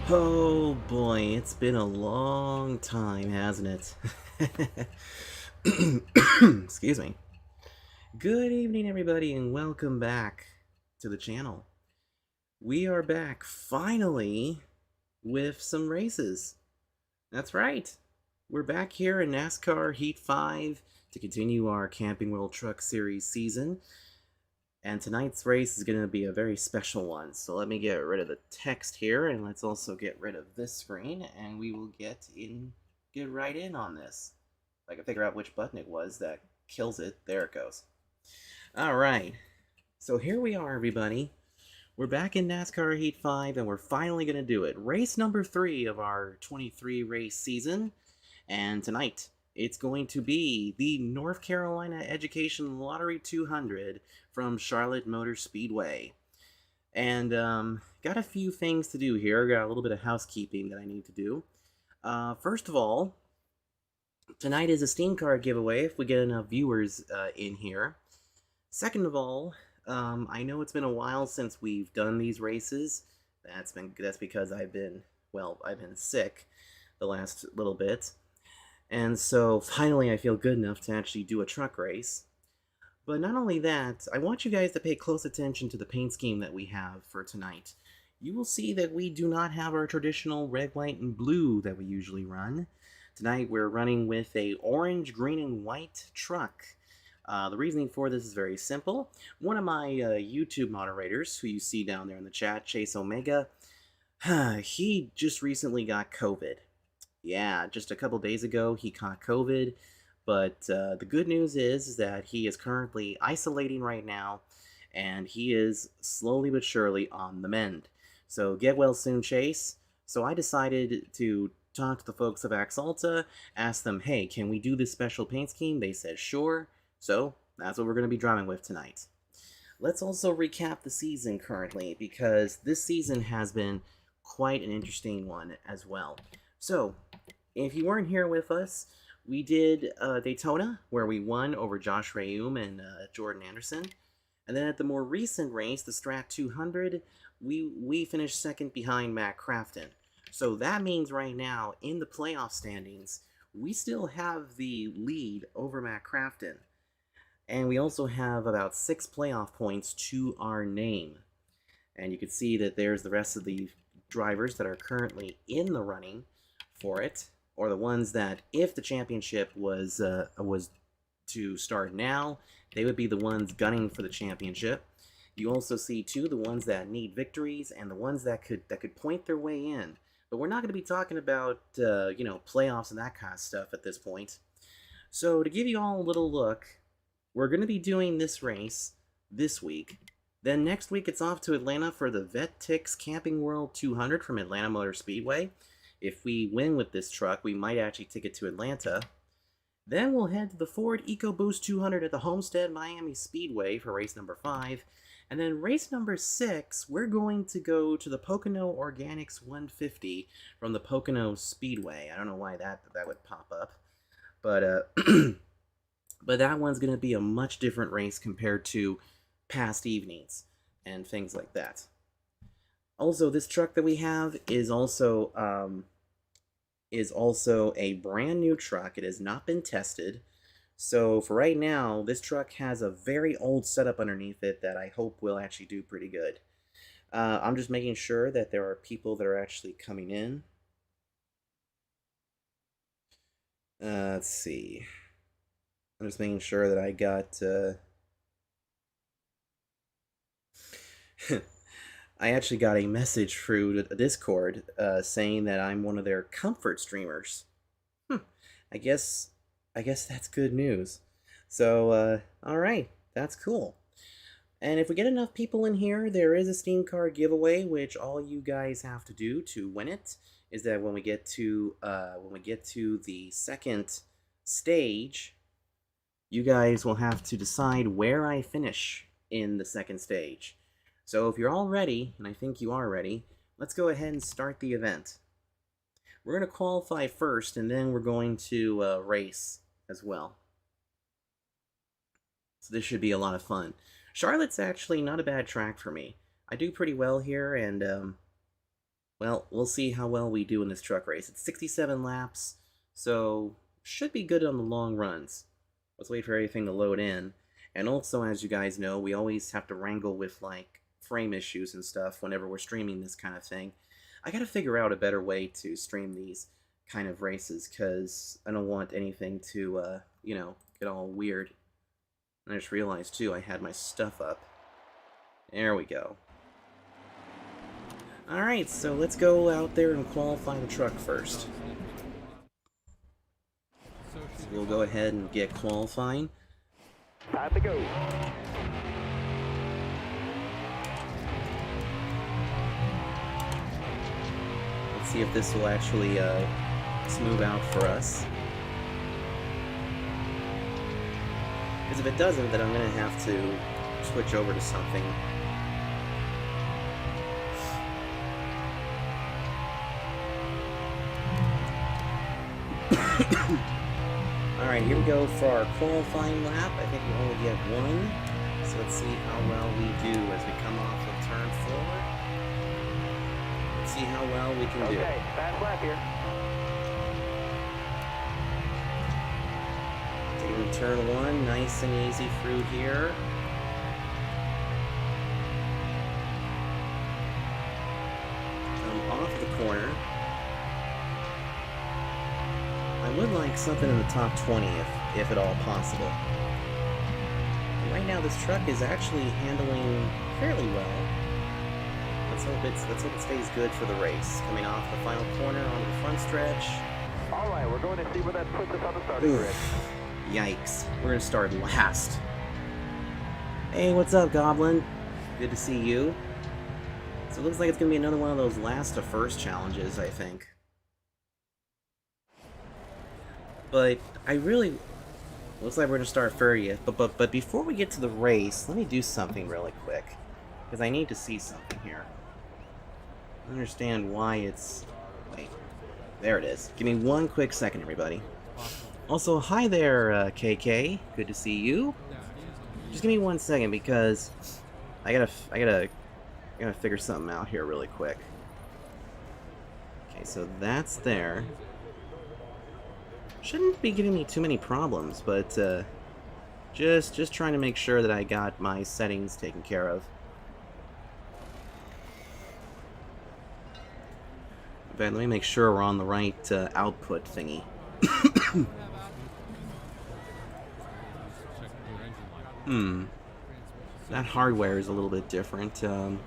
Oh boy, it's been a long time, hasn't it? Excuse me. Good evening, everybody, and welcome back to the channel. We are back finally with some races. That's right. We're back here in NASCAR Heat 5 to continue our Camping World Truck Series season. And tonight's race is going to be a very special one. So let me get rid of the text here, and let's also get rid of this screen, and we will get right in on this. If I can figure out which button it was that kills it. There it goes. All right. So here we are, everybody. We're back in NASCAR Heat 5, and we're finally going to do it. Race number 3 of our 23 race season. And tonight, it's going to be the North Carolina Education Lottery 200 from Charlotte Motor Speedway. And got a few things to do here. Got a little bit of housekeeping that I need to do. First of all, tonight is a Steam card giveaway if we get enough viewers in here. Second of all, I know it's been a while since we've done these races. That's because I've been sick the last little bit. And so finally I feel good enough to actually do a truck race. But not only that, I want you guys to pay close attention to the paint scheme that we have for tonight. You will see that we do not have our traditional red, white, and blue that we usually run. Tonight we're running with a orange, green, and white truck. The reasoning for this is very simple. One of my YouTube moderators, who you see down there in the chat, Chase Omega, he just recently got COVID. Yeah, just a couple days ago he caught COVID, but the good news is that he is currently isolating right now, and he is slowly but surely on the mend. So get well soon, Chase. So I decided to talk to the folks of Axalta, ask them, hey, can we do this special paint scheme? They said sure, so that's what we're going to be driving with tonight. Let's also recap the season currently, because this season has been quite an interesting one as well. So, if you weren't here with us, we did Daytona, where we won over Josh Rayum and Jordan Anderson. And then at the more recent race, the Strat 200, we finished second behind Matt Crafton. So that means right now, in the playoff standings, we still have the lead over Matt Crafton. And we also have about 6 playoff points to our name. And you can see that there's the rest of the drivers that are currently in the running for it, or the ones that, if the championship was to start now, they would be the ones gunning for the championship. You also see too the ones that need victories and the ones that could point their way in. But we're not going to be talking about playoffs and that kind of stuff at this point. So to give you all a little look, we're going to be doing this race this week. Then next week it's off to Atlanta for the VetTix Camping World 200 from Atlanta Motor Speedway. If we win with this truck, we might actually take it to Atlanta. Then we'll head to the Ford EcoBoost 200 at the Homestead Miami Speedway for race number 5. And then race number 6, we're going to go to the Pocono Organics 150 from the Pocono Speedway. I don't know why that would pop up. But but that one's going to be a much different race compared to past evenings and things like that. Also, this truck that we have is also a brand new truck. It has not been tested. So for right now, this truck has a very old setup underneath it that I hope will actually do pretty good. I'm just making sure that there are people that are actually coming in. Let's see. I'm just making sure that I got... I actually got a message through Discord saying that I'm one of their comfort streamers. I guess that's good news. So, alright, that's cool. And if we get enough people in here, there is a Steam card giveaway, which all you guys have to do to win it is that when we get to the second stage, you guys will have to decide where I finish in the second stage. So if you're all ready, and I think you are ready, let's go ahead and start the event. We're going to qualify first, and then we're going to race as well. So this should be a lot of fun. Charlotte's actually not a bad track for me. I do pretty well here, and Well, we'll see how well we do in this truck race. It's 67 laps, so should be good on the long runs. Let's wait for everything to load in. And also, as you guys know, we always have to wrangle with, like, frame issues and stuff whenever we're streaming this kind of thing. I gotta figure out a better way to stream these kind of races, because I don't want anything to, you know, get all weird. And I just realized, too, I had my stuff up. There we go. Alright, so let's go out there and qualify the truck first. So we'll go ahead and get qualifying. Time to go. Let's see if this will actually smooth out for us. Because if it doesn't, then I'm going to have to switch over to something. Alright, here we go for our qualifying lap. I think we only get one. So let's see how well we do as we come off of turn 4. Let's see how well we can do. Okay, fast lap here. Taking turn 1, nice and easy through here. Come off the corner. I would like something in the top 20 if at all possible. And right now this truck is actually handling fairly well. Let's hope it stays good for the race. Coming off the final corner onto the front stretch. Alright, we're going to see where that puts us on the starting grid. Yikes. We're gonna start last. Hey, what's up, Goblin? Good to see you. So it looks like it's gonna be another one of those last to first challenges, I think. But I really... Looks like we're gonna start 30th, but before we get to the race, let me do something really quick. Because I need to see something here. I understand why it's... Wait. There it is. Give me one quick second, everybody. Also, hi there, KK. Good to see you. Just give me 1 second, because I gotta figure something out here really quick. Okay, so that's there. Shouldn't be giving me too many problems, but just trying to make sure that I got my settings taken care of. But let me make sure we're on the right output thingy. That hardware is a little bit different. Alright,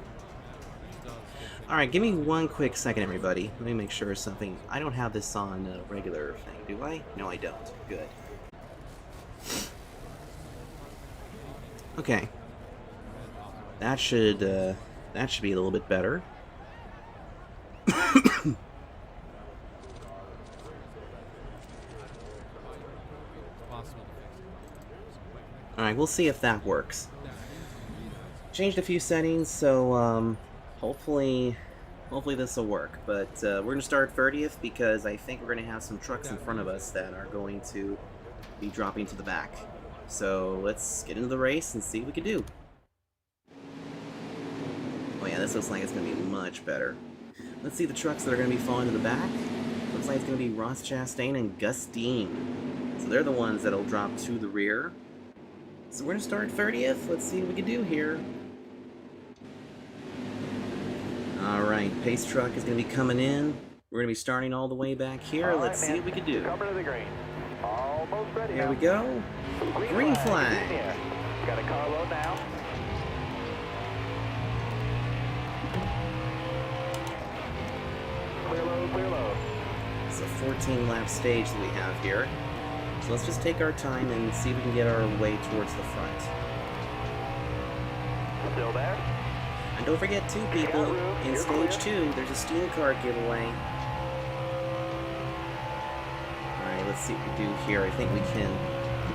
give me one quick second, everybody. Let me make sure something... I don't have this on a regular thing, do I? No, I don't. Good. Okay. That should be a little bit better. Alright, we'll see if that works. Changed a few settings, so hopefully this will work. But we're going to start 30th because I think we're going to have some trucks in front of us that are going to be dropping to the back. So let's get into the race and see what we can do. Oh yeah, this looks like it's going to be much better. Let's see the trucks that are going to be falling to the back. Looks like it's going to be Ross Chastain and Gus Dean. So they're the ones that'll drop to the rear. So we're going to start 30th. Let's see what we can do here. Alright, pace truck is going to be coming in. We're going to be starting all the way back here. Let's see what we can do. Cover to the green. Almost ready. Here we go. Green flag. Yeah. Got a car load now. Clear load, clear load. It's a 14-lap stage that we have here. So let's just take our time and see if we can get our way towards the front. Still there? And don't forget, too, people, in stage 2, there's a steam card giveaway. Alright, let's see what we do here. I think we can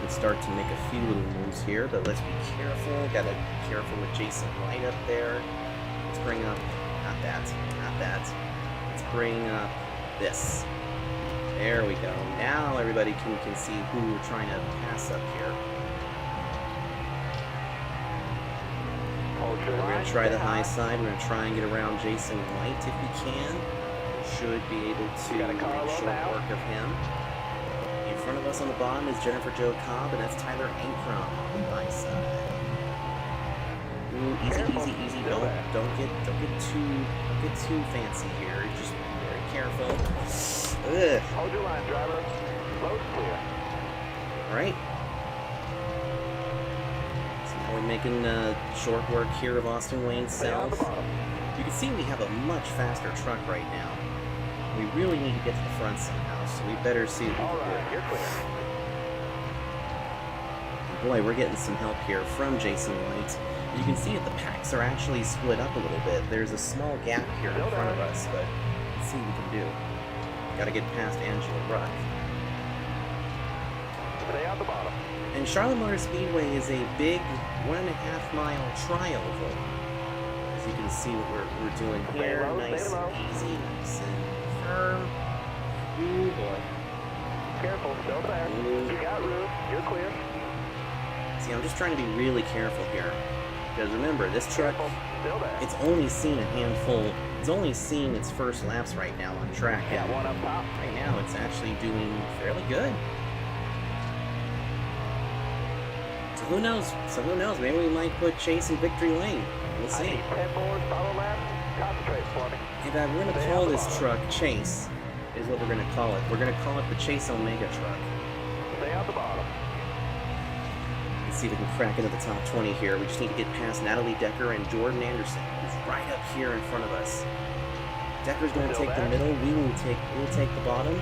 start to make a few little moves here, but let's be careful. Gotta be careful with Jason Wright up there. Let's bring up, not that. Let's bring up this. There we go. Now everybody can see who we're trying to pass up here. Hold Hold your We're line. going to try the Stay high side. We're going to try and get around Jason White if we can. Should be able to got a make car short now. work of him. In front of us on the bottom is Jennifer Jo Cobb, and that's Tyler Ankrum on the high side. Ooh, easy, Careful. easy, easy. Still Don't get too fancy here. Just be very careful. Ugh. Hold your line, driver. Load clear. All right. So now we're making short work here of Austin Wayne Stay on the South. bottom. You can see we have a much faster truck right now. We really need to get to the front somehow, so we better see what we All can right, do. you're clear. Boy, we're getting some help here from Jason White. You can see that the packs are actually split up a little bit. There's a small gap here in front of us, but let's see what we can do. Gotta get past Angela Ruck. Stay on the bottom. And Charlotte Motor Speedway is a big 1.5 mile tri-oval. As you can see what we're doing here. Stay low, Nice stay low. and easy, nice and firm. Ooh boy. Careful, still there. Ooh. You got room. You're clear. See, I'm just trying to be really careful here. Because remember, this truck, Careful, still there. it's only seen a handful, it's only seen its first laps right now on track. Got And one up top. right now, it's actually doing fairly good. So who knows? Maybe we might put Chase in victory lane. We'll I see. need 10 more solid laps. Concentrate for me. In fact, we're going to Stay call on the this bottom. truck Chase, is what we're going to call it. We're going to call it the Chase Omega truck. Stay on the bottom. Let's see if we can crack into the top 20 here. We just need to get past Natalie Decker and Jordan Anderson, who's right up here in front of us. Decker's going to Still take the there? middle. We'll take the bottom.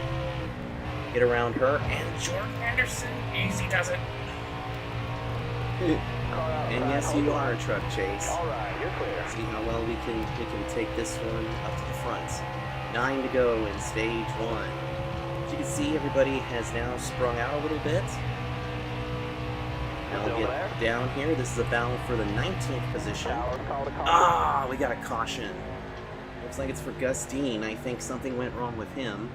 Get around her, and Jordan Anderson. Easy does it. Car outside. And yes, Hold you your are line. a truck chase. All right, you're clear. See how well we can take this one up to the front. 9 to go in stage 1. As you can see, everybody has now sprung out a little bit. Now Still we'll there? get down here. This is a battle for the 19th position. Tower called a call. Ah, we got a caution. Looks like it's for Gus Dean. I think something went wrong with him.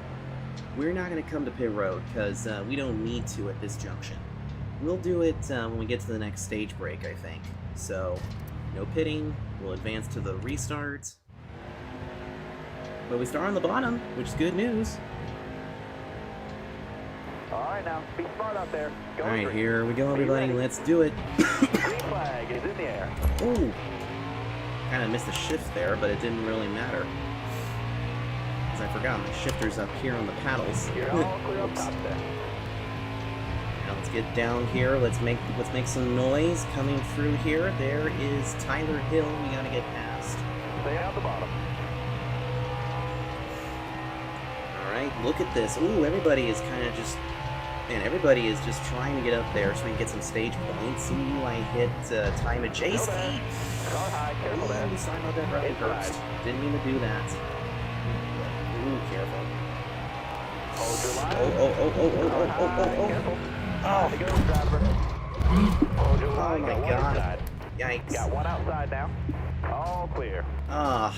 We're not going to come to pit road because we don't need to at this junction. We'll do it when we get to the next stage break, I think. So, no pitting. We'll advance to the restart. But we start on the bottom, which is good news. All right, now be smart out there. Go All right, green. here we go, everybody. ready? Let's do it. Green flag is in the air. Ooh, kind of missed a shift there, but it didn't really matter. Because I forgot my shifter's up here on the paddles. You're all clear up Oops. top there. Now let's get down here. Let's make some noise coming through here. There is Tyler Hill. We gotta get past. Stay out the bottom. All right, look at this. Ooh, everybody is kind of just, man, everybody is just trying to get up there so we can get some stage points. Ooh, I hit Ty Majeski. Car high, careful there. Ooh, sorry about that, Robbie Inside. Hurst. Didn't mean to do that. Ooh, careful. Hold your line. Oh, oh, oh, oh, oh, Car oh, oh, high, oh, oh. careful. Oh. To go, driver. Hold your line. my Got one God. inside. Yikes. Got one outside now. All clear. Ah.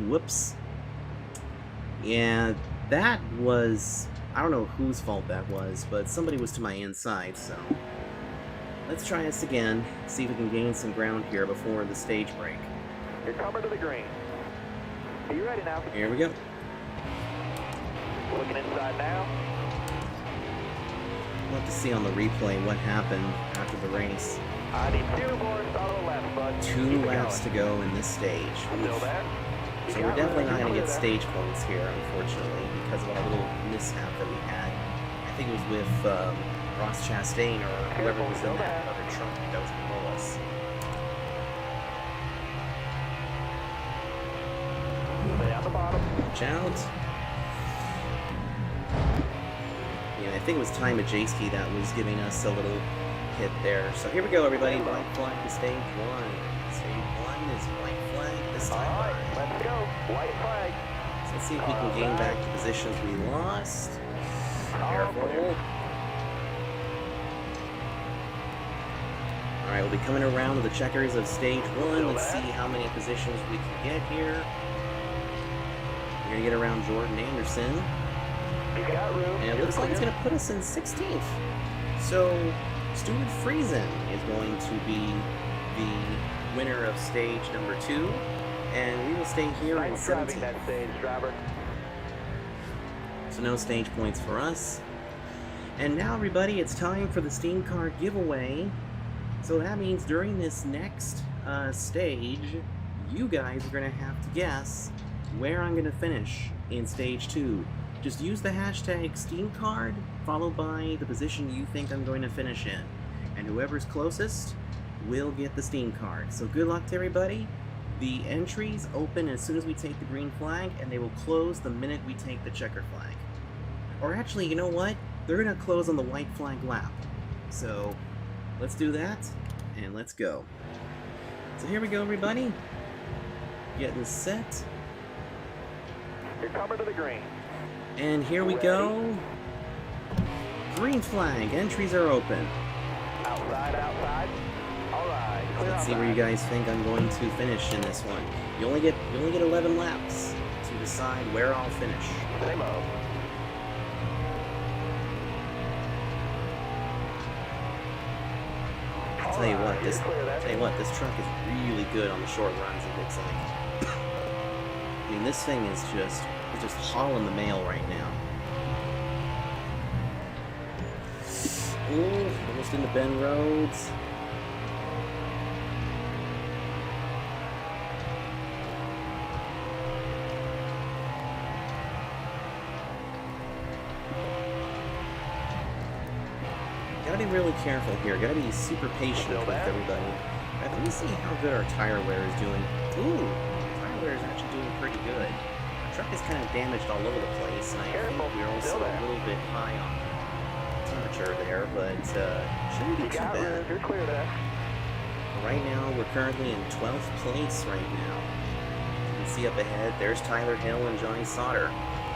Whoops. Yeah, that was... I don't know whose fault that was, but somebody was to my inside, so... Let's try this again, see if we can gain some ground here before the stage break. You're coming to the green. Are you ready now? Here we go. Looking inside now. We'll have to see on the replay what happened after the race. I need 2 more solid laps, bud. 2 Keep it laps to going. go in this stage. Still there? You So got we're definitely room. not going to You're get clear stage points here, unfortunately, because of our little mishap that we had. I think it was with Ross Chastain or whoever was in that other truck that was below us. there. Stay on the bottom. Watch out. Yeah, I think it was Ty Majeski that was giving us a little hit there. So here we go, everybody. White flag to stage 1. Stage 1 is white flag this All time. right, let's go. White flag. So let's see if we can gain back the positions we lost. Careful. Alright, we'll be coming around to the checkers of stage 1. Let's see how many positions we can get here. We're going to get around Jordan Anderson. You got room. And it You're looks like it's clear. going to put us in 16th. So, Stuart Friesen is going to be the winner of stage number 2, and we will stay here in 17th. that stage, driver. So no stage points for us. And now, everybody, it's time for the Steam Card giveaway. So that means during this next stage, you guys are going to have to guess where I'm going to finish in stage 2. Just use the hashtag SteamCard, followed by the position you think I'm going to finish in. And whoever's closest will get the Steam Card. So good luck to everybody. The entries open as soon as we take the green flag, and they will close the minute we take the checker flag. Or actually, you know what? They're going to close on the white flag lap. So let's do that, and let's go. So here we go, everybody. Getting set. You're coming to the green. And here we go. Green flag. Entries are open. Outside, outside. All right. Let's see where you guys think I'm going to finish in this one. You only get 11 laps to decide where I'll finish. Same old. I'll tell you what, this truck is really good on the short runs, it looks like. I mean, this thing is just hauling the mail right now. Ooh, almost into bend roads. Gotta be really careful here. Gotta be super patient with everybody. Right, let me see how good our tire wear is doing. Ooh, tire wear is actually doing pretty good. Our truck is kind of damaged all over the place, and I think we're also a little bit high on temperature there, but shouldn't be too bad. You're clear there. Right now, we're currently in 12th place right now. You can see up ahead, there's Tyler Hill and Johnny Sauter.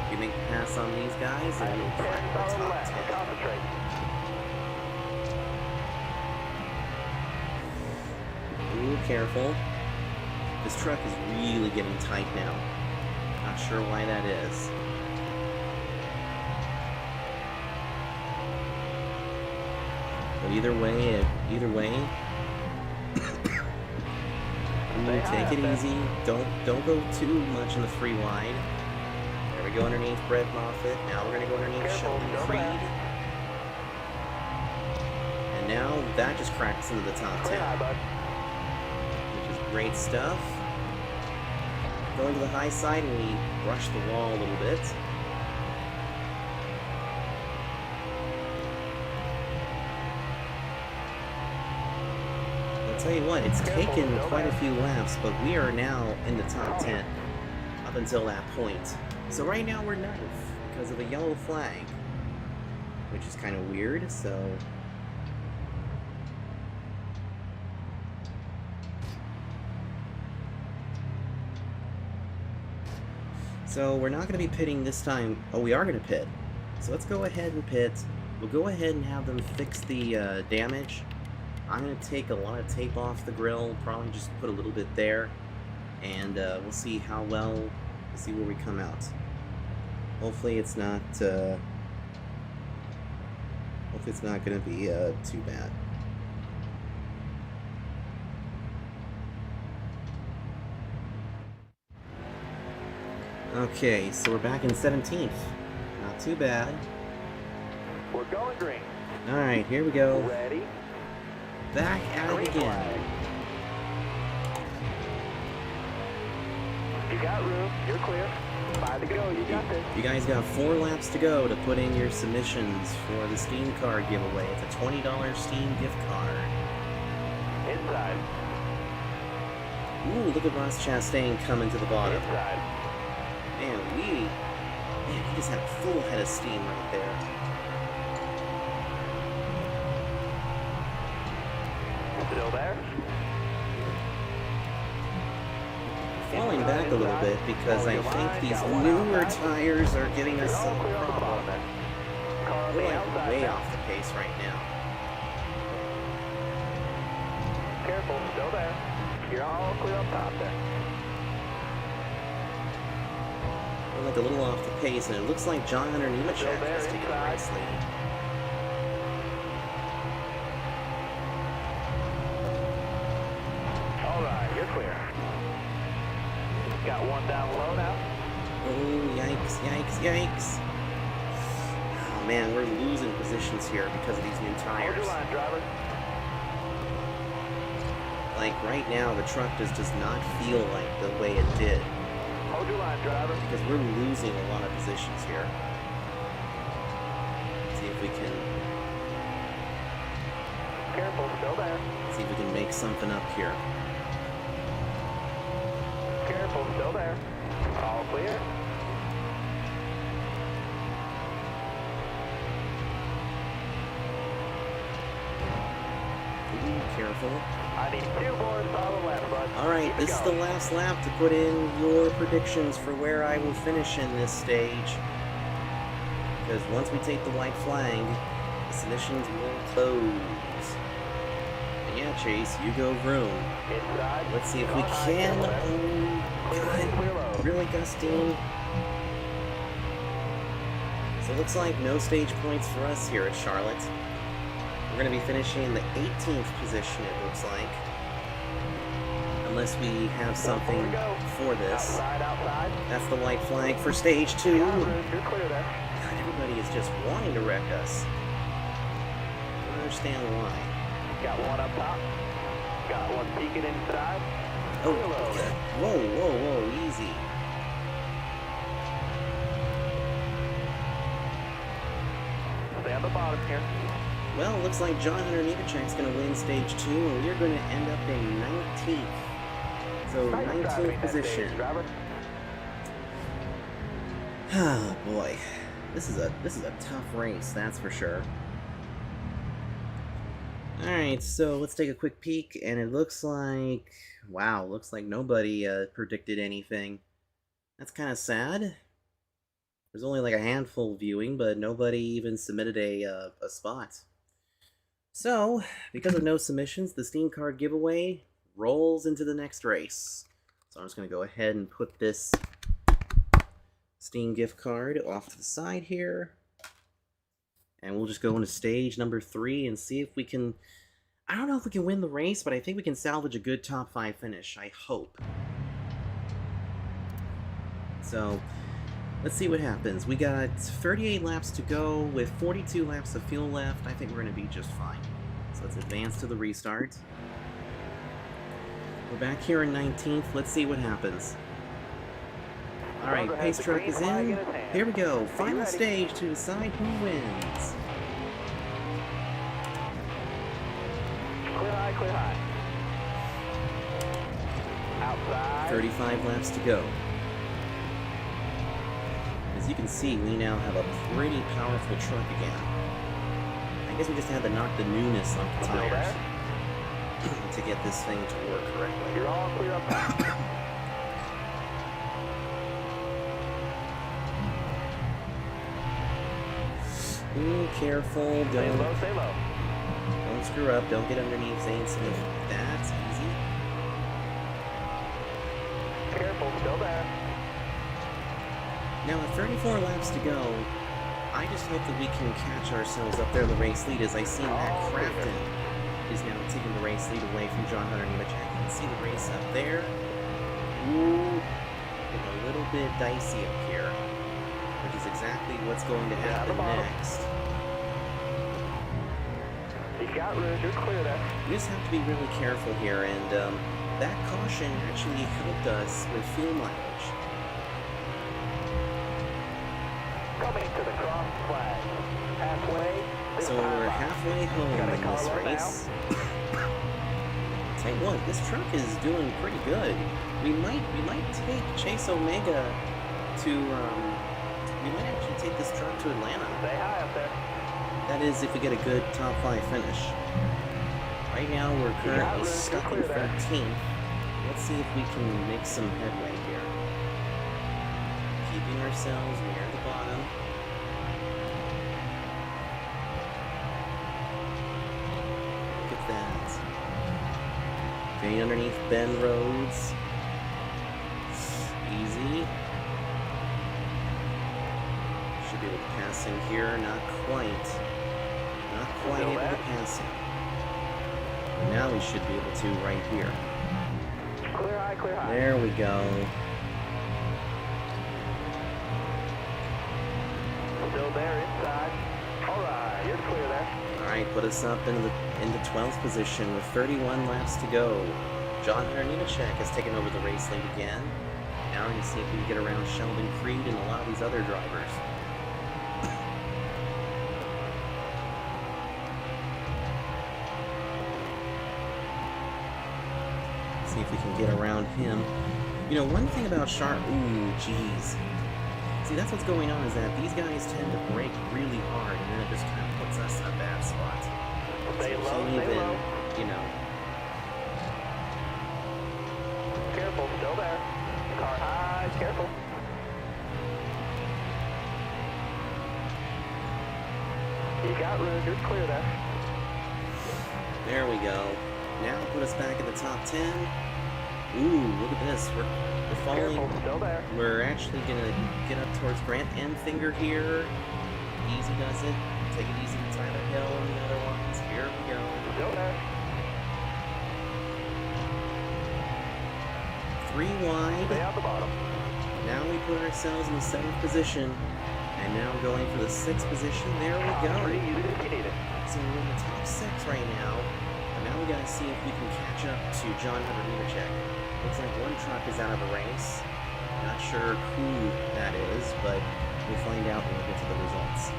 If you make the pass on these guys, and we'll crack the top 10. Concentrate. Ooh, careful. This truck is really getting tight now. Not sure why that is. But either way, ooh, take it easy. Don't go too much in the free wide. There we go underneath Brett Moffitt. Now we're gonna go underneath Sheldon Creed. And now that just cracks into the top 10. Which is great stuff. Going to the high side, and we brush the wall a little bit. I'll tell you what, it's taken quite a few laps, but we are now in the top 10 up until that point. So right now we're 9th because of a yellow flag, which is kind of weird, so... So we're not going to be pitting this time. Oh, we are going to pit. So let's go ahead and pit. We'll go ahead and have them fix the damage. I'm going to take a lot of tape off the grill, probably just put a little bit there, and we'll see how well, we'll see where we come out. Hopefully it's not going to be too bad. Okay, so we're back in 17th. Not too bad. We're going green. Alright, here we go. Ready? Back at it again. You got room. You're clear. 5 to go. You got this. You guys got 4 laps to go to put in your submissions for the Steam Card giveaway. It's a $20 Steam gift card. Inside. Ooh, look at Ross Chastain coming to the bottom. Inside. Man, he just had a full head of steam right there. Still there? Falling back a little bit because I think these newer tires are getting us some problem. We're like way off the pace right now. Careful, still there. You're all clear up top there. We're like a little off the pace, and it looks like John Hunter Nemechek is taking a nice lead. clear. Got one down low now. Oh, yikes, yikes, yikes. Oh man, we're losing positions here because of these new Hold tires. your line, driver. Like right now, the truck does not feel like the way it did. Hold your line, driver. Because we're losing a lot of positions here. See if we can Careful, still there. see if we can make something up here. Careful, still there. All clear. Ooh, careful. I need 2 more solid laps, bud. Alright, Keep it this is the going. last lap to put in your predictions for where I will finish in this stage. Because once we take the white flag, the submissions will close. And yeah, Chase, you go vroom. Inside. Let's see if we Car high, can. careful there. Oh, Clear right, clear God. low. Really, Gustine? So it looks like no stage points for us here at Charlotte. We're going to be finishing in the 18th position, it looks like. Unless we have something for this. Outside, outside. That's the white flag for stage 2. Got God, room, you're clear there. everybody is just wanting to wreck us. I don't understand why. Got one up top. Got one peeking inside. Oh, Clear low. whoa, whoa, whoa, easy. Stay on the bottom here. Well, it looks like John Hunter Nemechek's going to win stage 2, and we're going to end up in 19th. So, Nice 19th driving that position. stage, driver. Oh boy, this is a tough race, that's for sure. All right, so let's take a quick peek, and it looks like, wow, looks like nobody predicted anything. That's kind of sad. There's only like a handful viewing, but nobody even submitted a spot. So, because of no submissions, the Steam card giveaway rolls into the next race. So I'm just going to go ahead and put this Steam gift card off to the side here. And we'll just go into stage number 3 and see if we can... I don't know if we can win the race, but I think we can salvage a good top 5 finish. I hope. So, let's see what happens. We got 38 laps to go with 42 laps of fuel left. I think we're going to be just fine. So let's advance to the restart. We're back here in 19th. Let's see what happens. Alright, pace truck is in. Here we go. Final stage to decide who wins. Clear high, clear high. Outside. 35 laps to go. As you can see, we now have a pretty powerful truck again. I guess we just had to knock the newness off the Still tires there? to get this thing to work correctly. You're all clear up top. Ooh, careful, Stay low, don't stay low. screw up, don't get underneath Zane Smith. That's easy. Careful, still there. Now with 34 laps to go, I just hope that we can catch ourselves up there in the race lead, as I see Matt Crafton is now taking the race lead away from John Hunter Nemechek. You can see the race up there. Ooh, getting a little bit dicey up here, which is exactly what's going to happen next. You got room, you're clear there. We just have to be really careful here, and that caution actually helped us with fuel mileage. Coming to the cross flag. Halfway. So we're halfway home in this race. Tell you what, this truck is doing pretty good. We might take Chase Omega to we might actually take this truck to Atlanta. Stay high up there. That is if we get a good top 5 finish. Right now we're currently stuck in 13th. Let's see if we can make some headway here. Keeping ourselves near the bottom. Look at that. Getting underneath Ben Rhodes. Easy. Should be able to pass in here. Not quite. Not quite able to pass him. Now we should be able to right here. Clear high, clear high. There we go. Still there inside. All right, you're clear there. Alright, put us up into 12th position with 31 laps to go. John Hunter Nemechek has taken over the race lead again. Now we're going to see if we can get around Sheldon Creed and a lot of these other drivers. See if we can get around him. You know, one thing about ooh, jeez. See, that's what's going on, is that these guys tend to brake really hard, and then it just kind of puts us in a bad spot. Stay So low, we stay can't low. even, you know. Careful, still there. Car high, careful. You got room, you're clear there. There we go. Now put us back in the top 10. Ooh, look at this. We're falling. Careful, still there. We're actually gonna get up towards Grant Enfinger here. Easy does it. Take it easy with Tyler Hill and the other ones. Here we go. Still there. 3 wide. Stay out the bottom. Now we put ourselves in the 7th position. And now going for the 6th position. There we go. Pretty easy if you need it. So we're in the top 6 right now. And now we gotta see if we can catch up to John Hunter Nemechek. Looks like one truck is out of the race. Not sure who that is, but we'll find out when we get to the results.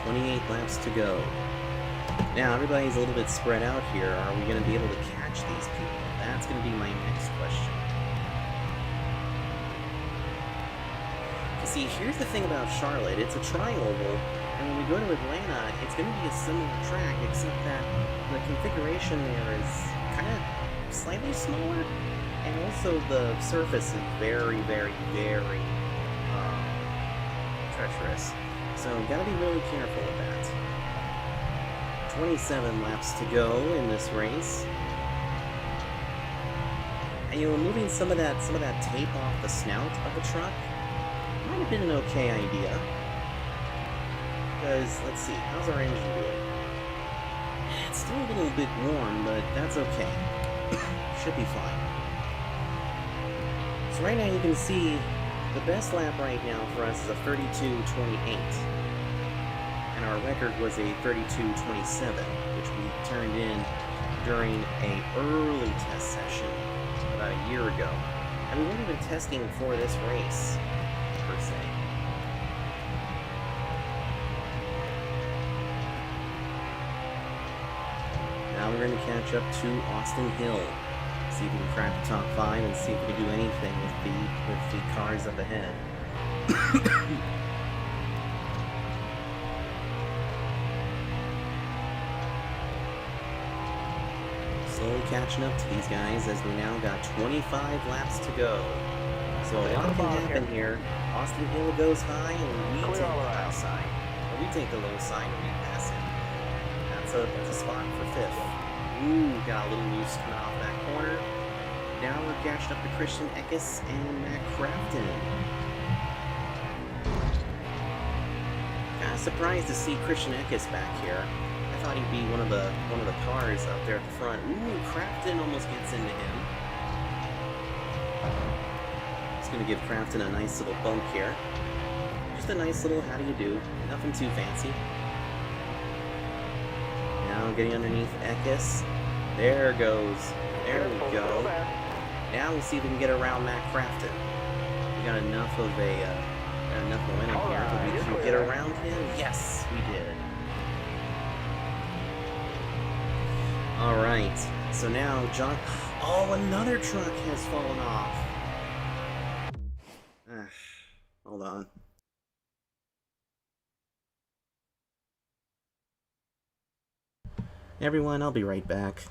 .28 laps to go. Now everybody's a little bit spread out here. Are we going to be able to catch these people? That's going to be my next question. See, here's the thing about Charlotte. It's a tri-oval, and when we go to Atlanta, it's going to be a similar track, except that the configuration there is kind of slightly smaller, and also the surface is very, very, very treacherous. So, gotta be really careful with that. 27 laps to go in this race. And you know, removing some of that tape off the snout of the truck might have been an okay idea. Because, let's see, how's our engine doing? It's still a little bit warm, but that's okay. Should be fine. So right now you can see the best lap right now for us is a 32:28. And our record was a 32:27, which we turned in during an early test session about a year ago. And we weren't even testing for this race, per se. Now we're going to catch up to Austin Hill. See if we can crack the top 5 and see if we can do anything with the cars up ahead. Slowly catching up to these guys as we now got 25 laps to go. So a lot can happen here. Austin Hill goes high and we take the high side. Or we take the low side and we pass him. That's a spot for 5th. Ooh, got a little loose coming off that corner. Now we're catching up to Christian Eckes and Matt Crafton. Kinda surprised to see Christian Eckes back here. I thought he'd be one of the cars up there at the front. Ooh, Crafton almost gets into him. Just gonna give Crafton a nice little bump here. Just a nice little how do you do. Nothing too fancy. Now getting underneath Eckes. There goes. There we go. Now we'll see if we can get around Matt Crafton. We got enough of enough momentum here that we can get around him. Yes, we did. All right. So now John. Oh, another truck has fallen off. Hold on. Everyone, I'll be right back.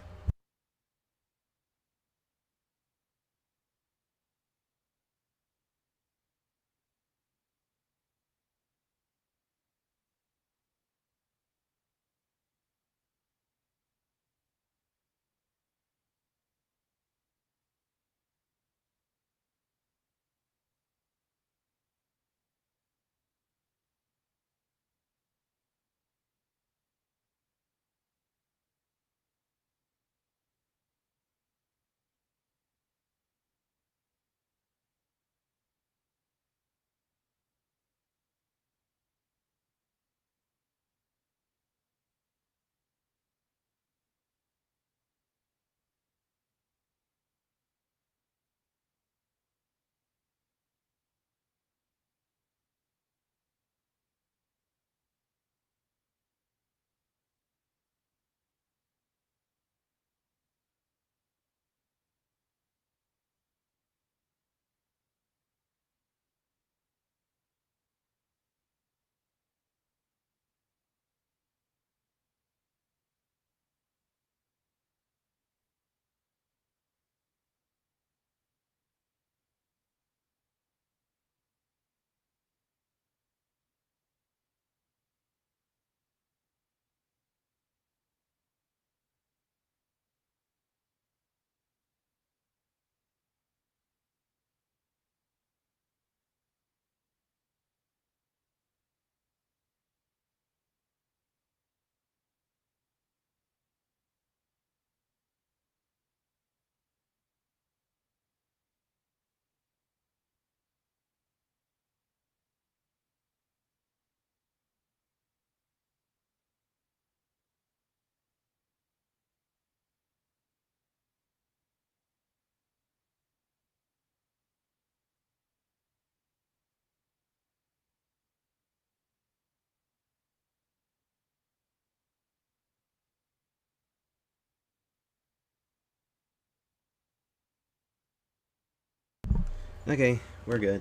Okay, we're good.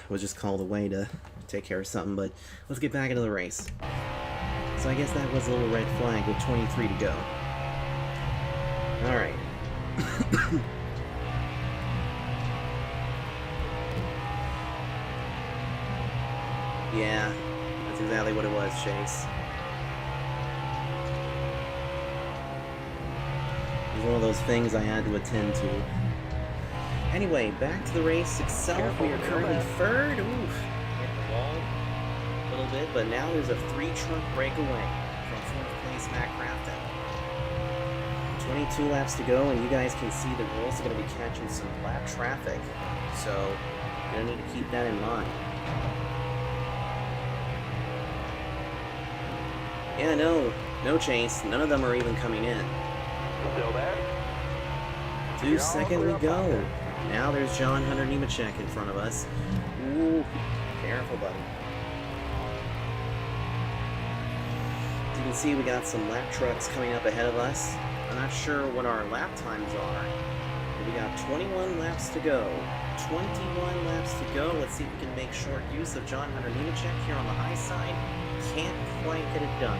Was just called away to take care of something, but let's get back into the race. So I guess that was a little red flag with 23 to go. Alright. Yeah, that's exactly what it was, Chase. It was one of those things I had to attend to. Anyway, back to the race itself. We are currently third. Oof. Hit the wall a little bit, but now there's a 3-truck breakaway from 4th place Matt Crafton. 22 laps to go, and you guys can see that we're also going to be catching some lap traffic. So, you're going to need to keep that in mind. Yeah, no chase. None of them are even coming in. Still there? 2 seconds we go. Now there's John Hunter Nemechek in front of us. Ooh, careful, buddy. As you can see, we got some lap trucks coming up ahead of us. I'm not sure what our lap times are, but we got 21 laps to go. 21 laps to go. Let's see if we can make short use of John Hunter Nemechek here on the high side. Can't quite get it done.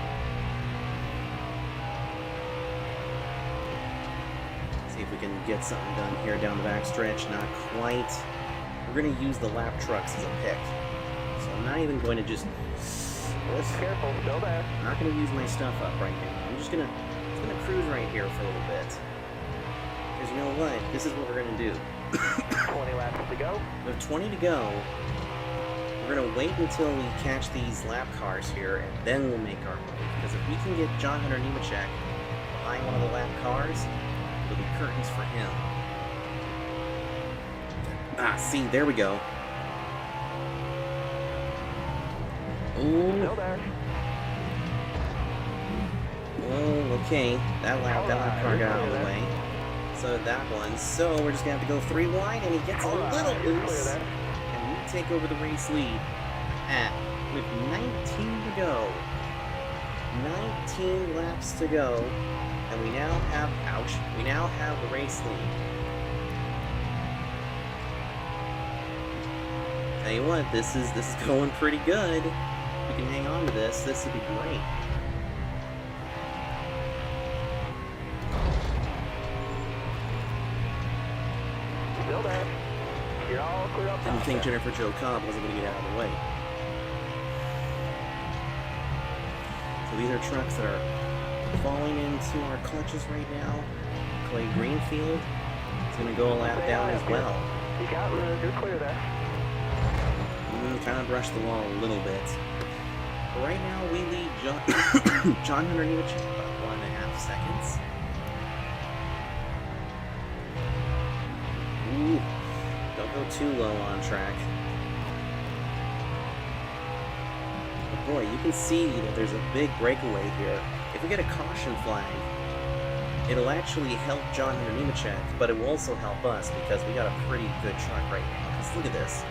See if we can get something done here down the back stretch. Not quite. We're going to use the lap trucks as a pick. So I'm not even going to just... Careful, still there. I'm not going to use my stuff up right now. I'm just going to cruise right here for a little bit. Because you know what? This is what we're going to do. 20 laps to go. With 20 to go, we're going to wait until we catch these lap cars here, and then we'll make our move. Because if we can get John Hunter Nemechek behind one of the lap cars, it'll be curtains for him. Ah, see, there we go. Ooh. Still there. Oh, okay. That lap car got out of the way. So that one. So we're just going to have to go 3 wide, and he gets a little loose. And we take over the race lead with 19 to go. 19 laps to go. And we now have the race lead. Tell you what, this is going pretty good. If we can hang on to this would be great. Still there. You're all clear up. Didn't think Jennifer Jo Cobb wasn't going to get out of the way. So these are trucks that are falling into our clutches right now. Clay Greenfield is going to go a lap down as well. You got room. You're clear there. Kind of brushed the wall a little bit. But right now we lead John Hunter Nemechek about 1.5 seconds. Ooh, don't go too low on track. But boy, you can see that there's a big breakaway here. If we get a caution flag, it'll actually help John Hunter Nemechek, but it will also help us because we got a pretty good truck right now. Because look at this.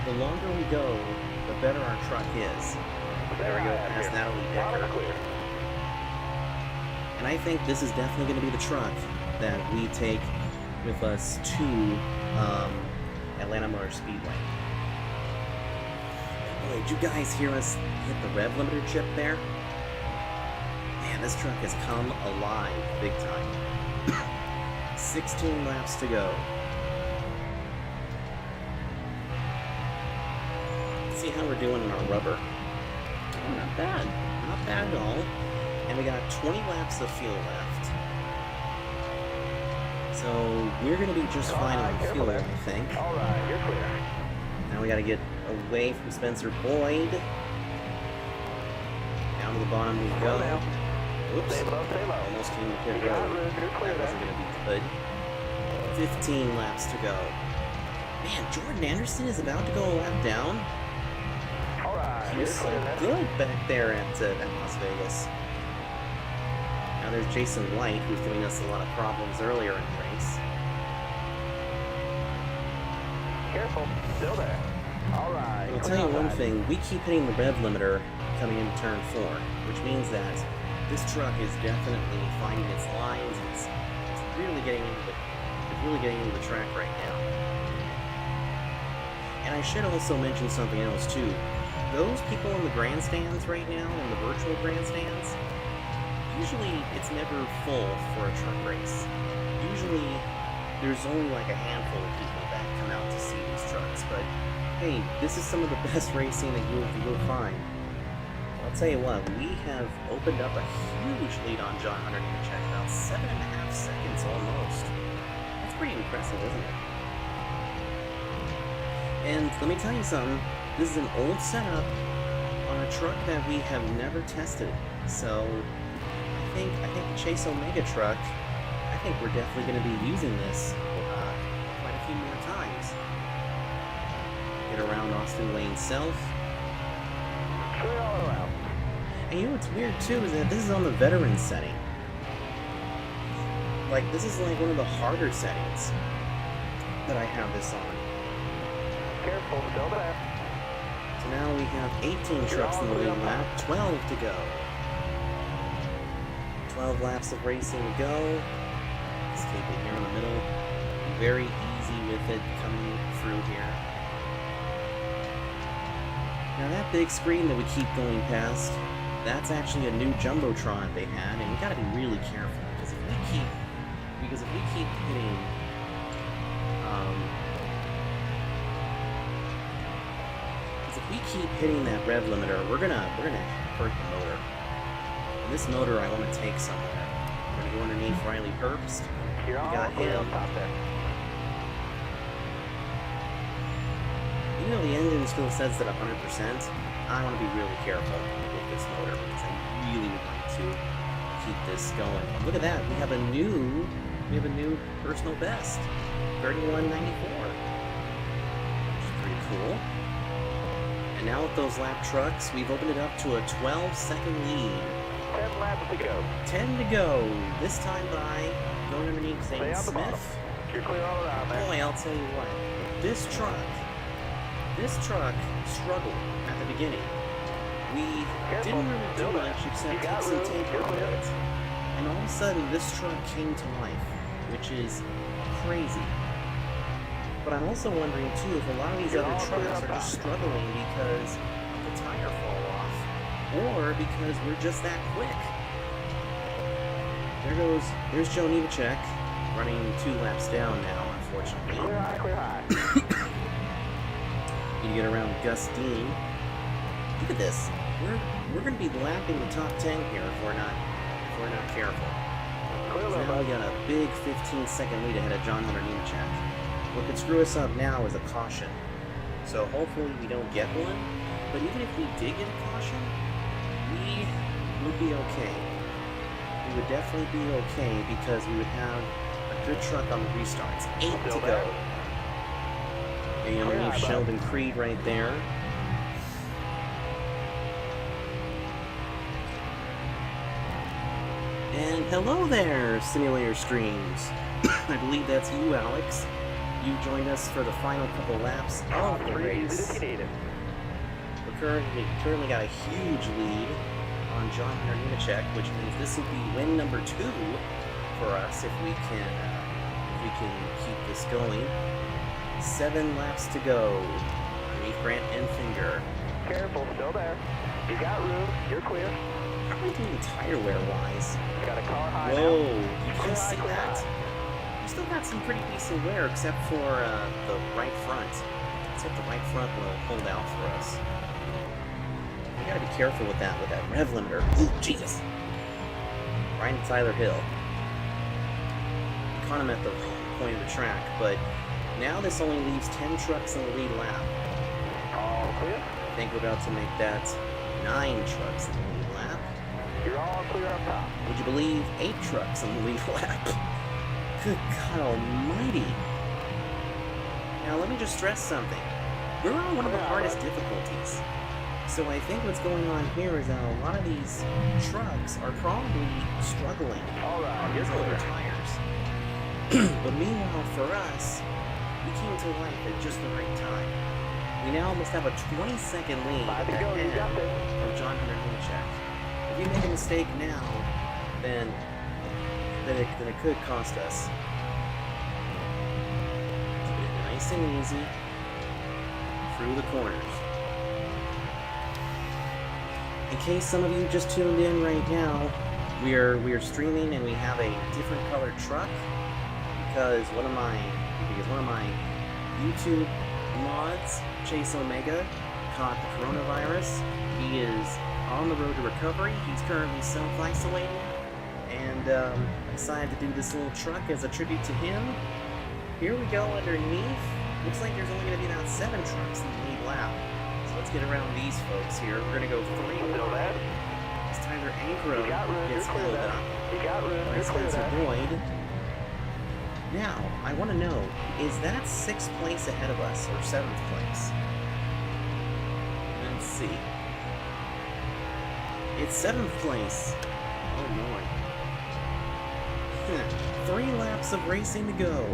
The longer we go, the better our truck is. There we go, past Natalie Decker. And I think this is definitely going to be the truck that we take with us to Atlanta Motor Speedway. Boy, did you guys hear us hit the rev limiter chip there? Man, this truck has come alive big time. 16 laps to go. See how we're doing in our rubber. Oh, not bad. Not bad at all. And we got 20 laps of fuel left. So we're going to be just fine on fuel, I think. Alright, you're clear. Now we got to get away from Spencer Boyd. Down to the bottom we go. Oops. Stay low. Almost came to pit road. That wasn't going to be good. 15 laps to go. Man, Jordan Anderson is about to go a lap down. He was so good back there at Las Vegas. Now there's Jason White, who's giving us a lot of problems earlier in the race. Careful, still there. Alright. I'll tell you one thing, we keep hitting the rev limiter coming into turn 4, which means that this truck is definitely finding its lines. It's really getting into the track right now. And I should also mention something else too. Those people in the grandstands right now, in the virtual grandstands, usually it's never full for a truck race. Usually there's only like a handful of people that come out to see these trucks, but hey, this is some of the best racing that you'll find. I'll tell you what, we have opened up a huge lead on John Hunter Nemechek, about 7.5 seconds almost. That's pretty impressive, isn't it? And let me tell you something, this is an old setup on a truck that we have never tested. So I think the Chase Omega truck, I think we're definitely going to be using this quite a few more times. Get around Austin Lane South. All around. And you know what's weird too is that this is on the veteran setting. Like, this is like one of the harder settings that I have this on. Careful, still there. So now we have 18 trucks in the lead lap, 12 to go. 12 laps of racing to go. Let's keep it here in the middle. Very easy with it coming through here. Now that big screen that we keep going past, that's actually a new Jumbotron they had, and we gotta be really careful, because if we keep hitting that rev limiter, we're gonna hurt the motor. And this motor I want to take somewhere. We're gonna go underneath Riley Herbst. You're all got clear him. up top there. You know, the engine still says that 100%. I want to be really careful with this motor because I really want to keep this going. And look at that, we have a new personal best, 31.94, which is pretty cool. And now with those lap trucks, we've opened it up to a 12-second lead. 10 laps to go. 10 to go. This time by going underneath Stay Zane on the bottom. Smith. You're clear all around there. Boy, I'll tell you what, this truck struggled at the beginning. We didn't really do much except take some tape off it. And all of a sudden, this truck came to life, which is crazy. But I'm also wondering, too, if a lot of these other trucks are just struggling because of the tire fall off, or because we're just that quick. There's Joe Nemechek, running 2 laps down now, unfortunately. Clear high, clear high. You get around Gus Dean. Look at this. We're going to be lapping the top 10 here if we're not careful. Clear So now we got a big 15-second lead ahead of John Hunter Nemechek. What could screw us up now is a caution. So hopefully we don't get one. But even if we did get a caution, we would be okay. We would definitely be okay because we would have a good truck on the restarts. 8 to go. And you leave Sheldon Creed right there. And hello there, Simulator Streams. I believe that's you, Alex. You joined us for the final couple laps of the race. If you need it. We're currently got a huge lead on John Hunter Nemechek, which means this will be win number 2 for us if we can keep this going. 7 laps to go. Underneath Grant Enfinger. Careful, still there. You got room. You're clear. How are we doing tire wear wise? Got a car high Whoa, now. you can see that. We still got some pretty decent wear, except for the right front. Except the right front will hold out for us. We gotta be careful with that rev limiter. Ooh, Jesus. Right into Tyler Hill. Caught him at the point of the track, but now this only leaves 10 trucks in the lead lap. All clear. I think we're about to make that 9 trucks in the lead lap. You're all clear up top. Would you believe 8 trucks in the lead lap? Good God almighty. Now let me just stress something. We're on one of the hardest difficulties. So I think what's going on here is that a lot of these trucks are probably struggling All right, on you're these older clear. tires. But meanwhile for us, we came to life at just the right time. We now almost have a 20-second lead 5 to go. You got this. from John Hunter Nemechek. If we make a mistake now, then it could cost us. Keep it nice and easy. through the corners. In case some of you just tuned in right now, we are streaming and we have a different colored truck because one of my YouTube mods, Chase Omega, caught the coronavirus. He is on the road to recovery. He's currently self-isolating, and I decided to do this little truck as a tribute to him. Here we go underneath. Looks like there's only going to be about 7 trucks in the lead lap. So let's get around these folks here. We're going to go 3 wide. As Tyler Ankrum gets held up by Spencer Boyd. Now, I want to know, is that 6th place ahead of us, or 7th place? Let's see. It's 7th place. Oh boy. 3 laps of racing to go.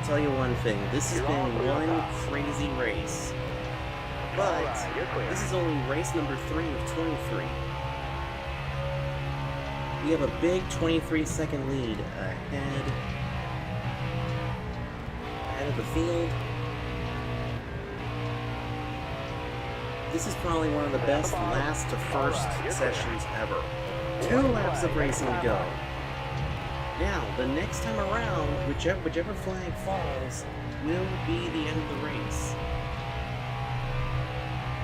Tell you one thing, this has been one crazy race. But this is only race number 3 of 23. We have a big 23-second lead ahead of the field. This is probably one of the best last to first sessions ever. 2 laps of racing to go. Now, the next time around, whichever flag falls will be the end of the race.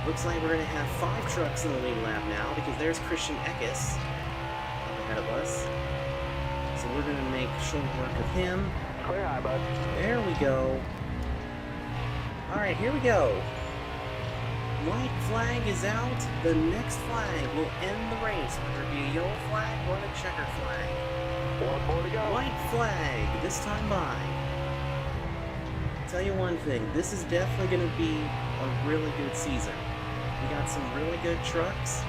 Looks like we're going to have 5 trucks in the lead lap now because there's Christian Eckes ahead of us. So we're going to make short work of him. Clear high, bud. There we go. Alright, here we go. White flag is out. The next flag will end the race, whether it be a yellow flag or the checker flag. 1 more to go. White flag, this time by. Tell you one thing, this is definitely going to be a really good season. We got some really good trucks.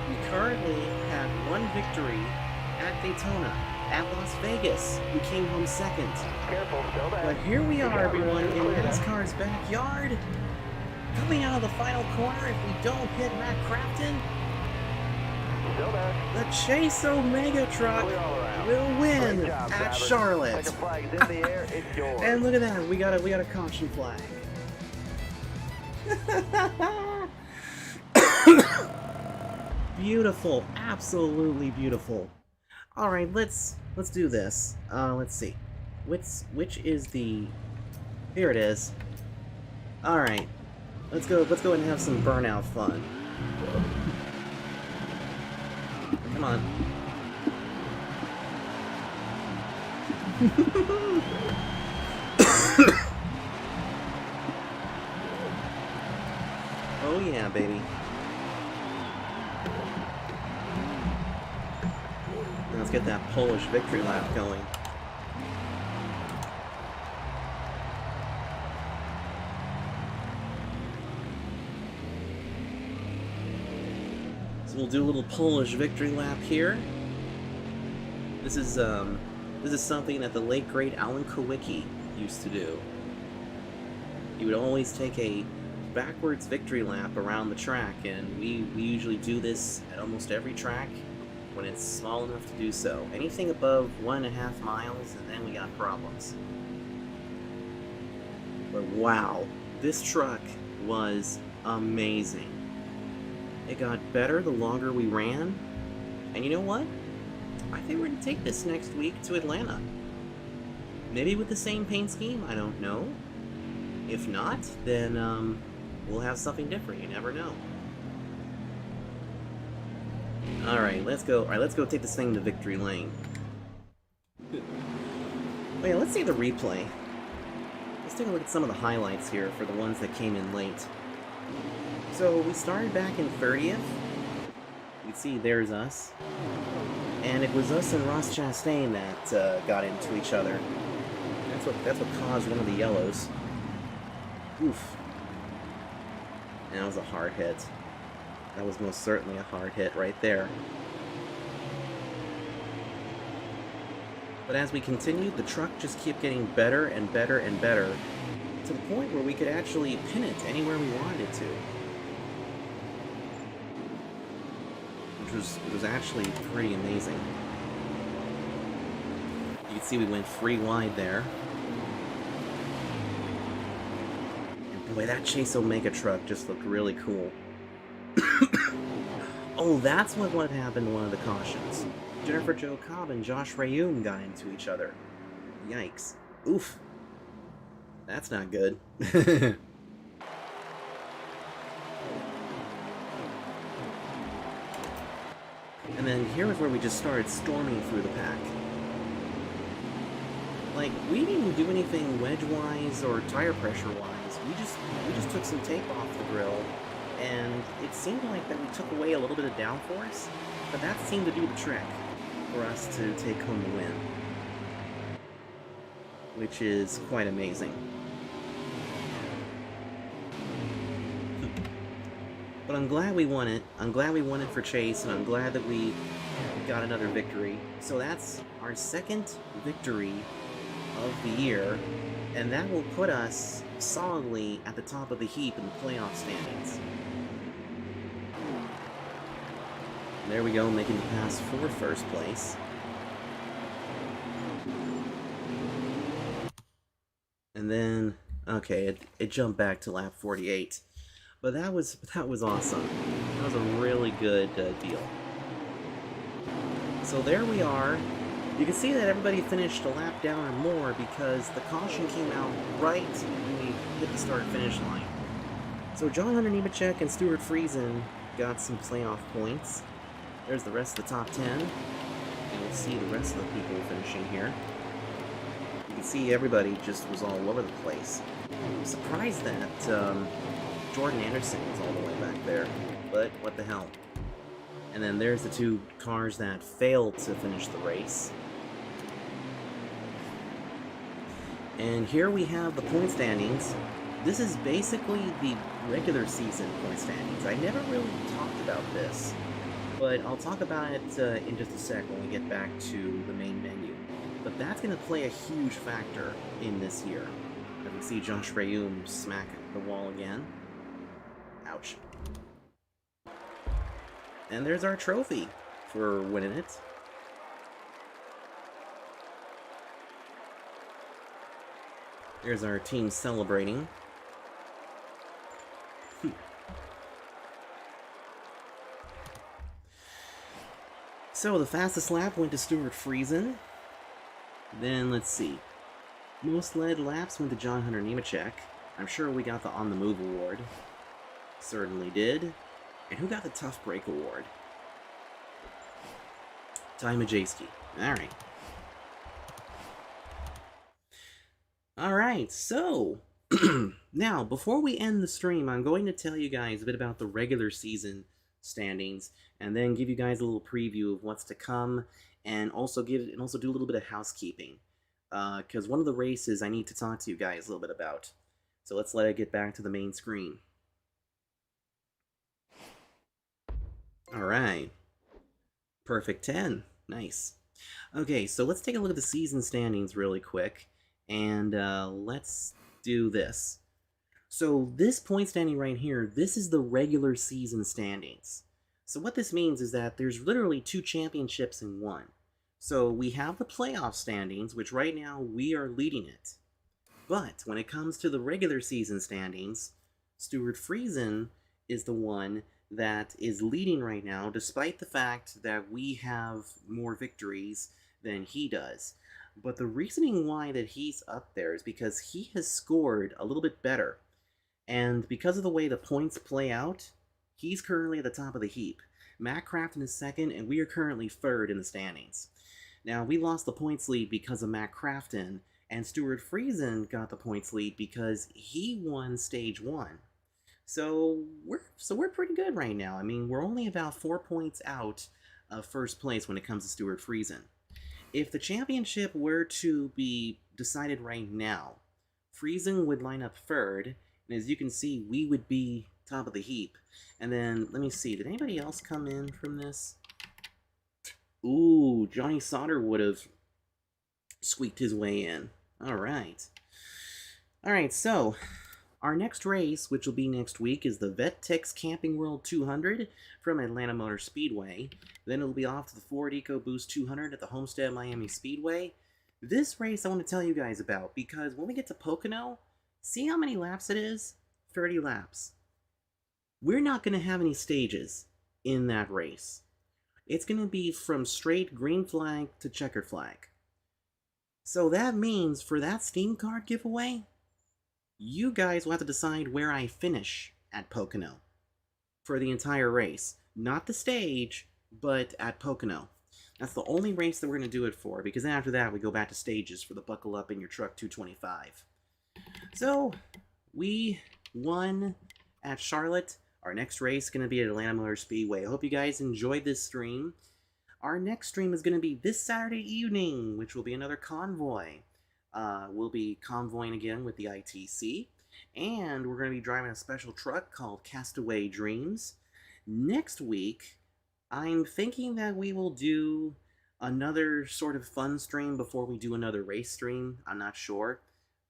We currently have 1 victory at Daytona. At Las Vegas, we came home 2nd. Careful, still there. But here we are, everyone, in NASCAR's backyard. Coming out of the final corner, if we don't hit Matt Crafton, Still there. the Chase Omega truck Clear all around. will win Great job, at drivers. Charlotte. Second flag's in the air. It's yours. And look at that, we got a caution flag. Beautiful, absolutely beautiful. All right, let's do this. Let's see, which is the? Here it is. All right, let's go and have some burnout fun. Come on. Oh yeah, baby. Let's get that Polish victory lap going. So we'll do a little Polish victory lap here. This is something that the late great Alan Kowicki used to do. He would always take a backwards victory lap around the track, and we usually do this at almost every track when it's small enough to do so. Anything above 1.5 miles, and then we got problems. But wow, this truck was amazing. It got better the longer we ran, and you know what? I think we're going to take this next week to Atlanta. Maybe with the same paint scheme, I don't know. If not, then we'll have something different, you never know. Alright, let's go. Alright, let's go take this thing to victory lane. Wait, let's see the replay. Let's take a look at some of the highlights here for the ones that came in late. So we started back in 30th. You can see there's us. And it was us and Ross Chastain that got into each other. That's what caused one of the yellows. Oof. That was a hard hit. That was most certainly a hard hit right there. But as we continued, the truck just kept getting better and better and better, to the point where we could actually pin it anywhere we wanted it to. Which was actually pretty amazing. You can see we went 3 wide there. Boy, that Chase Omega truck just looked really cool. Oh, that's what happened in one of the cautions. Jennifer Jo Cobb and Josh Rayum got into each other. Yikes. Oof. That's not good. And then here was where we just started storming through the pack. Like, we didn't do anything wedge-wise or tire pressure-wise. We just took some tape off the grill, and it seemed like that we took away a little bit of downforce, but that seemed to do the trick for us to take home the win, which is quite amazing. But I'm glad we won it. I'm glad we won it for Chase, and I'm glad that we got another victory. So that's our second victory of the year, and that will put us solidly at the top of the heap in the playoff standings. There we go, making the pass for first place. And then, okay, it jumped back to lap 48. But that was awesome. That was a really good deal. So there we are. You can see that everybody finished a lap down or more because the caution came out right when we hit the start-finish line. So John Hunter Nemechek and Stuart Friesen got some playoff points. There's the rest of the top 10. And we'll see the rest of the people finishing here. You can see everybody just was all over the place. I'm surprised that Jordan Anderson is all the way back there, but what the hell. And then there's the two cars that failed to finish the race. And here we have the point standings. This is basically the regular season point standings. I never really talked about this, but I'll talk about it in just a sec when we get back to the main menu. But that's going to play a huge factor in this year. As we see Josh Rayum smack the wall again. Ouch. And there's our trophy for winning it. There's our team celebrating. So the fastest lap went to Stuart Friesen. Then let's see. Most led laps went to John Hunter Nemechek. I'm sure we got the On the Move award. Certainly did. And who got the Tough Break award? Ty Majeski. Alright. Alright, so now before we end the stream, I'm going to tell you guys a bit about the regular season standings and then give you guys a little preview of what's to come and also do a little bit of housekeeping. Because one of the races I need to talk to you guys a little bit about. So let's let it get back to the main screen. Alright. Perfect 10. Nice. Okay, so let's take a look at the season standings really quick. And let's do this. So this point standing right here, this is the regular season standings. So what this means is that there's literally 2 championships in one. So we have the playoff standings, which right now we are leading it. But when it comes to the regular season standings, Stuart Friesen is the one that is leading right now, despite the fact that we have more victories than he does. But the reasoning why that he's up there is because he has scored a little bit better. And because of the way the points play out, he's currently at the top of the heap. Matt Crafton is second, and we are currently third in the standings. Now, we lost the points lead because of Matt Crafton, and Stuart Friesen got the points lead because he won stage 1. So we're pretty good right now. I mean, we're only about 4 points out of first place when it comes to Stuart Friesen. If the championship were to be decided right now, Friesen would line up third, and as you can see, we would be top of the heap. And then, let me see, did anybody else come in from this? Ooh, Johnny Sauter would have squeaked his way in. Alright. Alright, so our next race, which will be next week, is the VetTex Camping World 200 from Atlanta Motor Speedway. Then it'll be off to the Ford EcoBoost 200 at the Homestead Miami Speedway. This race I want to tell you guys about because when we get to Pocono, see how many laps it is? 30 laps. We're not going to have any stages in that race. It's going to be from straight green flag to checker flag. So that means for that Steam card giveaway, you guys will have to decide where I finish at Pocono for the entire race. Not the stage, but at Pocono. That's the only race that we're going to do it for, because then after that we go back to stages for the Buckle Up in Your Truck 225. So, we won at Charlotte. Our next race is going to be at Atlanta Motor Speedway. I hope you guys enjoyed this stream. Our next stream is going to be this Saturday evening, which will be another convoy. We'll be convoying again with the ITC, and we're going to be driving a special truck called Castaway Dreams. Next week, I'm thinking that we will do another sort of fun stream before we do another race stream. I'm not sure,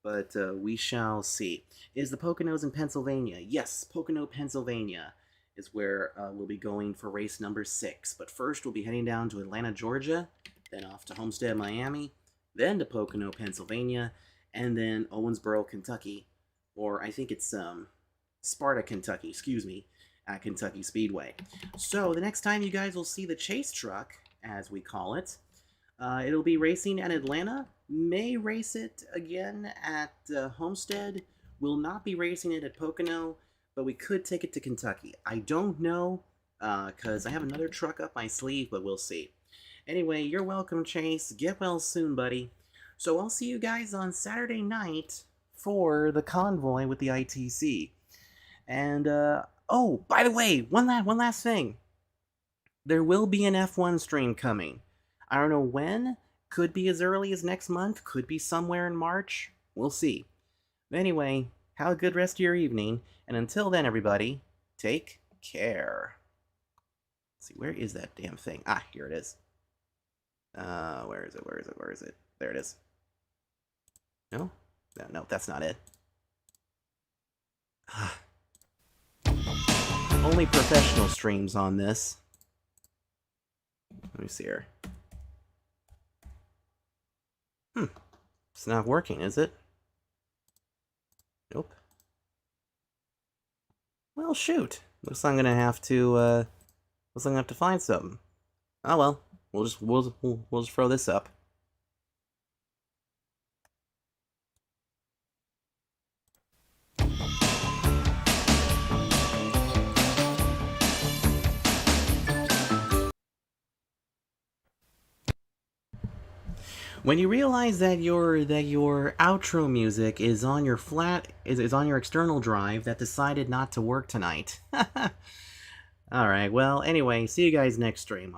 but we shall see. Is the Poconos in Pennsylvania? Yes, Pocono, Pennsylvania is where we'll be going for race number 6. But first, we'll be heading down to Atlanta, Georgia, then off to Homestead, Miami, then to Pocono, Pennsylvania, and then Owensboro, Kentucky, or I think it's Sparta, Kentucky, excuse me, at Kentucky Speedway. So the next time you guys will see the chase truck, as we call it, it'll be racing at Atlanta, may race it again at Homestead, will not be racing it at Pocono, but we could take it to Kentucky. I don't know, because I have another truck up my sleeve, but we'll see. Anyway, you're welcome, Chase. Get well soon, buddy. So I'll see you guys on Saturday night for the convoy with the ITC. And, oh, by the way, one last thing. There will be an F1 stream coming. I don't know when. Could be as early as next month. Could be somewhere in March. We'll see. But anyway, have a good rest of your evening. And until then, everybody, take care. Let's see, where is that damn thing? Ah, here it is. Where is it? There it is. No, that's not it. Only professional streams on this. Let me see here. It's not working, is it? Nope. Well, shoot. Looks like I'm gonna have to find something. Oh well. We'll just throw this up. When you realize that your outro music is on your is on your external drive that decided not to work tonight. Alright, well, anyway, see you guys next stream.